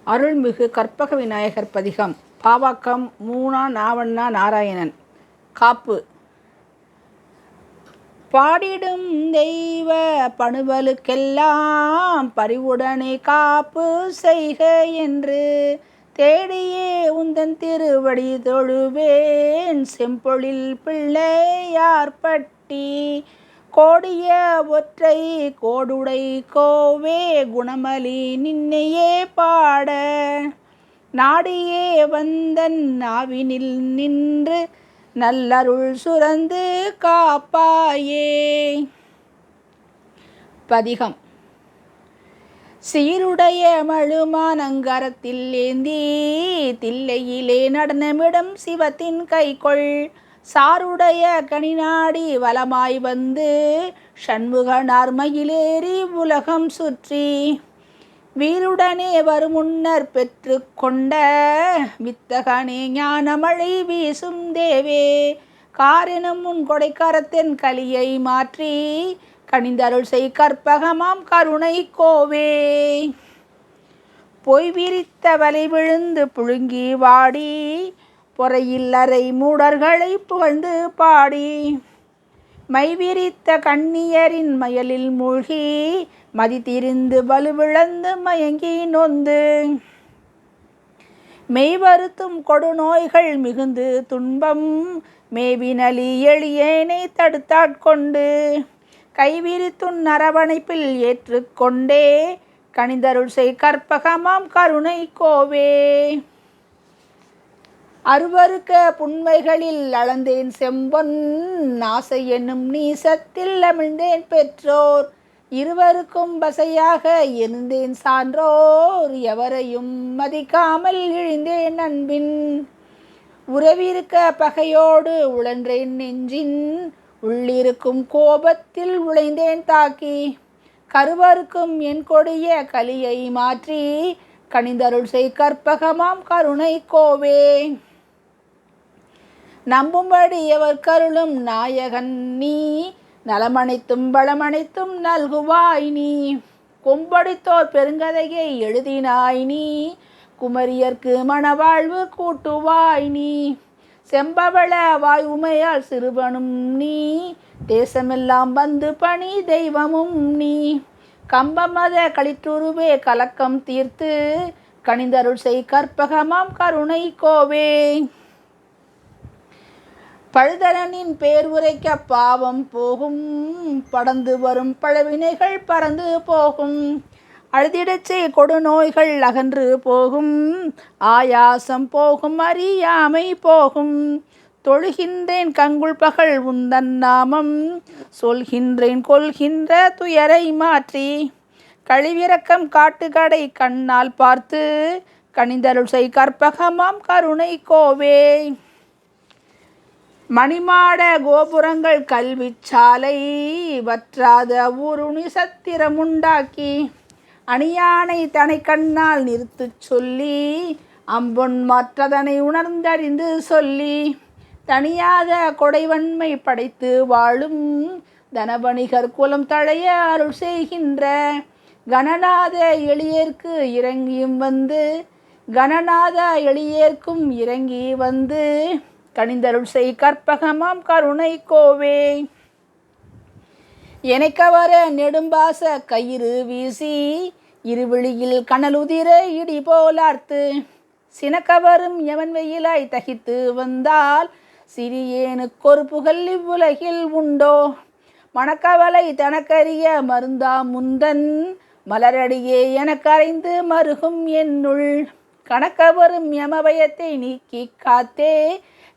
அருள்மிகு கற்பக விநாயகர் பதிகம். பாவாக்கம் மூனா நாவண்ணா நாராயணன். காப்பு. பாடிடும் தெய்வ பணுவலுக்கெல்லாம் பரிவுடனே காப்பு செய்க என்று தேடியே உந்தன் திருவடி தொழுவேன் செம்பொழில் பிள்ளையார்பட்டி கோடிய ஒற்றை கோடுடை கோவே குணமலி நின்னையே பாட நாடியே வந்தன் நாவினில் நின்று நல்லருள் சுரந்து காப்பாயே. பதிகம். சீருடைய மழுமானங்கரத்தில் ஏந்தி தில்லையிலே நடனமிடும் சிவத்தின் கைகொள் சாருடைய கனிநாடி வலமாய் வந்து சண்முகனார் மயிலேறி உலகம் சுற்றி வீருடனே வருமுன்னர் பெற்று கொண்ட வித்தகனே ஞானமழை வீசும் தேவே காரெனும் உன் கொடைக்கரத்தின் கலியை மாற்றி கனிந்தருள் செய் கற்பகமாம் கருணை கோவே. பொய் விரித்த வலை விழுந்து புழுங்கி வாடி பொறையில் அறை மூடர்களை புகழ்ந்து பாடி மைவிரித்த கண்ணியரின் மயலில் மூழ்கி மதித்திருந்து வலுவிழந்து மயங்கி நொந்து மெய்வருத்தும் கொடுநோய்கள் மிகுந்து துன்பம் மேவினலி எளியேனை தடுத்தாட்கொண்டு கைவிரித்துன் அரவணைப்பில் ஏற்றுக்கொண்டே கனிந்தருள் செய் கற்பகமாம் கருணை கோவே. அருவருக்க புன்மைகளில் அளந்தேன் செம்பொன் ஆசை என்னும் நீசத்தில் அமிழ்ந்தேன் பெற்றோர் இருவருக்கும் பசையாக இருந்தேன் சான்றோர் எவரையும் மதிக்காமல் இழிந்தேன் அன்பின் உறவிருக்க பகையோடு உழன்றேன் நெஞ்சின் உள்ளிருக்கும் கோபத்தில் உழைந்தேன் தாக்கி கருவருக்கும் என் கொடிய கலியை மாற்றி கனிந்தருள் செய் கற்பகமாம் கருணை கோவே. நம்பும்படி எவர் கருளும் நாயகன் நீ நலமனைத்தும் பலமனைத்தும் நல்குவாய் நீ கொம்படித்தோர் பெருங்கதையை எழுதினாய் நீ குமரியர்க்கு மணவாழ்வு கூட்டுவாய் நீ செம்பவள வாய் உமையால் சிறுவனும் நீ தேசமெல்லாம் வந்து பணி தெய்வமும் நீ கம்பமத களிற்றுருவே கலக்கம் தீர்த்து கனிந்தருள் செய் கற்பகமாம் கருணை கோவே. பழுதரனின் பேர் உரைக்க பாவம் போகும் படந்து வரும் பழவினைகள் பறந்து போகும் அழுதிடச்சே கொடுநோய்கள் அகன்று போகும் ஆயாசம் போகும் அறியாமை போகும் தொழுகின்றேன் கங்குள் பகல் உந்தன் நாமம் சொல்கின்றேன் கொள்கின்ற துயரை மாற்றி கழிவிறக்கம் காட்டுக்கடை கண்ணால் பார்த்து கனிந்தருள் செய் கற்பகமாம் கருணை கோவே. மணிமாட கோபுரங்கள் கல்வி சாலை வற்றாத ஊருணி சத்திரமுண்டாக்கி அணியானை தனை கண்ணால் நிறுத்து சொல்லி அம்பொன் மற்றதனை உணர்ந்தறிந்து சொல்லி தனியாத கொடைவன்மை படைத்து வாழும் தனவணிகர் குலம் தழைய அருள் செய்கின்ற கணநாத எளியேற்கு இறங்கியும் வந்து கணநாத எளியேற்கும் இறங்கி வந்து கனிந்தருள் செய் கற்பகமாம் கருணை கோவே. எனக்கவர நெடும்பாச கயிறு வீசி இருவிழியில் கனலுதிர இடி போலார்த்து சினக்கவரும் எவன் வெயிலாய் தகித்து வந்தால் சிறியேனுக்கொரு புகழ் இவ்வுலகில் உண்டோ மணக்கவலை தனக்கரிய மருந்தா முந்தன் மலரடியே எனக்கரைந்து மருகும் என்னுள் கணக்கவரும் யமபயத்தை நீக்கி காத்தே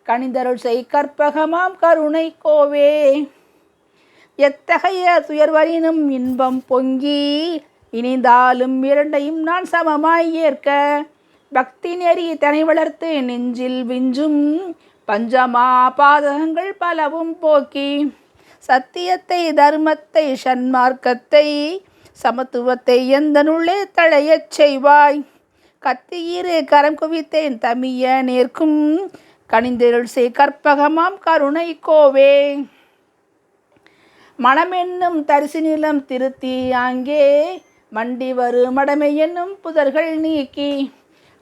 கனிந்தருள் செய் கற்பகமாம் கருணை கோவே. எத்தகைய துயர்வரினும் இன்பம் பொங்கி இணைந்தாலும் இரண்டையும் நான் சமமாய் ஏற்க பக்தி நெறி தனை வளர்த்து நெஞ்சில் விஞ்சும் பஞ்சமா பாதகங்கள் பலவும் போக்கி சத்தியத்தை தர்மத்தை சன்மார்க்கத்தை சமத்துவத்தை எந்தனுள்ளே தழையச் செய்வாய் கத்தியிரு கரம் குவித்தேன் தமிய நேர்க்கும் கனிந்தருள் செய் கற்பகமாம் கருணை கோவே. மனமென்னும் தரிசு நிலம் திருத்தி அங்கே மண்டி வரு மடமை என்னும் புதர்கள் நீக்கி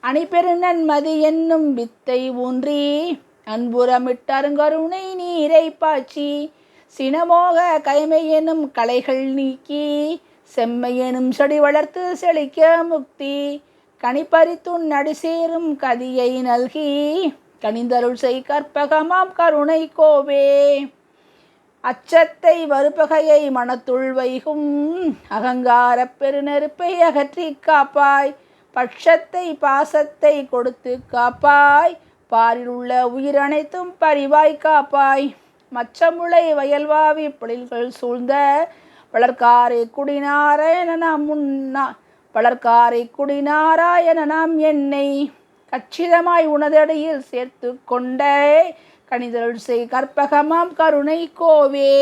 அணிபெரு நன்மதி என்னும் வித்தை ஊன்றி அன்புறமிட்டருங்கருணை நீரை பாய்ச்சி சினமோக கயமை எனும் களைகள் நீக்கி செம்மை எனும் செடி வளர்த்து செழிக்க முக்தி கனிப்பறித்துன் நடி சேரும் கதியை நல்கி கனிந்தருள் செய் கற்பகமாம் கருணை கோவே. அச்சத்தை வறுப்பகையை மனத்துள் வைகும் அகங்காரப் பெருநெருப்பை அகற்றி காப்பாய். பட்சத்தை பாசத்தை கொடுத்து காப்பாய். பாரில் உள்ள உயிரனைத்தும் பரிவாய் காப்பாய். மச்சமுளை வயல்வாவி பொழில்கள் சூழ்ந்த வளர்காரை குடிநாராயண நாம் என்னை கச்சிதமாய் உனதடியில் சேர்த்து கொண்டே கனிதருள் செய் கற்பகமாம் கருணை கோவே.